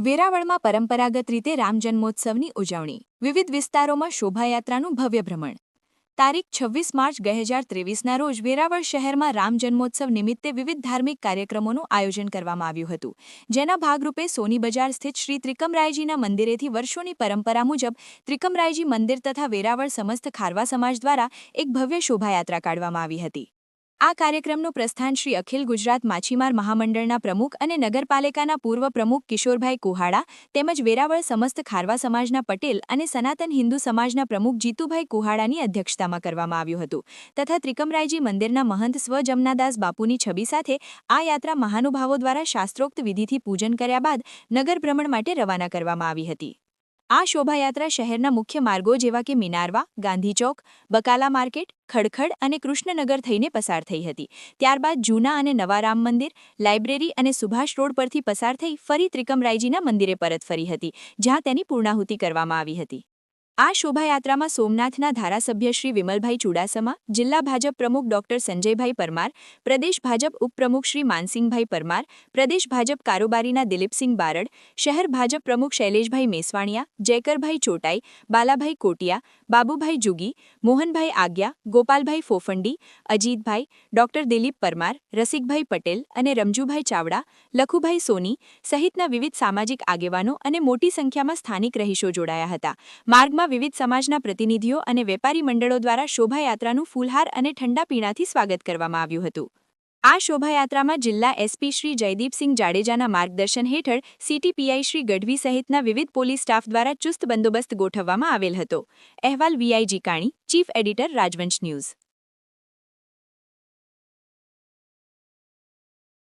વેરાવળમાં પરંપરાગત રીતે રામ જન્મોત્સવની ઉજવણી. વિવિધ વિસ્તારોમાં શોભાયાત્રાનું ભવ્ય ભ્રમણ. તારીખ 26 માર્ચ 2023ના રોજ વેરાવળ શહેરમાં રામ જન્મોત્સવ નિમિત્તે વિવિધ ધાર્મિક કાર્યક્રમોનું આયોજન કરવામાં આવ્યું હતું, જેના ભાગરૂપે સોની બજાર સ્થિત શ્રી ત્રિકમરાયજીના મંદિરેથી વર્ષોની પરંપરા મુજબ ત્રિકમરાયજી મંદિર તથા વેરાવળ સમસ્ત ખારવા સમાજ દ્વારા એક ભવ્ય શોભાયાત્રા કાઢવામાં આવી હતી. આ કાર્યક્રમનું પ્રસ્થાન શ્રી અખિલ ગુજરાત માછીમાર મહામંડળના પ્રમુખ અને નગરપાલિકાના પૂર્વ પ્રમુખ કિશોરભાઈ કુહાડા તેમજ વેરાવળ સમસ્ત ખારવા સમાજના પટેલ અને સનાતન હિન્દુ સમાજના પ્રમુખ જીતુભાઈ કુહાડાની અધ્યક્ષતામાં કરવામાં આવ્યું હતું તથા ત્રિકમરાયજી મંદિરના મહંત સ્વ જમનાદાસ બાપુની છબી સાથે આ યાત્રા મહાનુભાવો દ્વારા શાસ્ત્રોક્ત વિધિથી પૂજન કર્યા બાદ નગર ભ્રમણ માટે રવાના કરવામાં આવી હતી. આ શોભાયાત્રા શહેરના મુખ્ય માર્ગો જેવા કે મિનારવા, ગાંધી ચોક, બકાલા માર્કેટ, ખડખડ અને કૃષ્ણનગર થઈને પસાર થઈ હતી. ત્યારબાદ જૂના અને નવા રામ મંદિર, લાઇબ્રેરી અને સુભાષ રોડ પરથી પસાર થઈ ફરી ત્રિકમરાયજીના મંદિરે પરત ફરી હતી, જ્યાં તેની પૂર્ણાહુતિ કરવામાં આવી હતી. આ શોભાયાત્રામાં સોમનાથના ધારાસભ્ય શ્રી વિમલભાઈ ચુડાસમા, જિલ્લા ભાજપ પ્રમુખ ડોક્ટર સંજયભાઈ પરમાર, પ્રદેશ ભાજપ ઉપપ્રમુખ શ્રી માનસિંહભાઈ પરમાર, પ્રદેશ ભાજપ કારોબારીના દિલીપસિંહ બારડ, શહેર ભાજપ પ્રમુખ શૈલેષભાઈ મેસવાણિયા, જયકરભાઈ ચોટાઈ, બાલાભાઈ કોટિયા, બાબુભાઈ જુગી, મોહનભાઈ આગિયા, ગોપાલભાઈ ફોફંડી, અજીતભાઈ, ડોક્ટર દિલીપ પરમાર, રસિકભાઈ પટેલ અને રમજુભાઈ ચાવડા, લખુભાઈ સોની સહિતના વિવિધ સામાજિક આગેવાનો અને મોટી સંખ્યામાં સ્થાનિક રહીશો જોડાયા હતા. માર્ગમાં વિવિધ સમાજના પ્રતિનિધિઓ અને વેપારી મંડળો દ્વારા શોભાયાત્રાનું ફૂલહાર અને ઠંડા પીણાથી સ્વાગત કરવામાં આવ્યું હતું. આ શોભાયાત્રામાં જિલ્લા એસપી શ્રી જયદીપસિંહ જાડેજાના માર્ગદર્શન હેઠળ સીટીપીઆઈ શ્રી ગઢવી સહિતના વિવિધ પોલીસ સ્ટાફ દ્વારા ચુસ્ત બંદોબસ્ત ગોઠવવામાં આવેલ હતો. અહેવાલ વીઆઈ જીકાણી, ચીફ એડિટર, રાજવંશ ન્યૂઝ.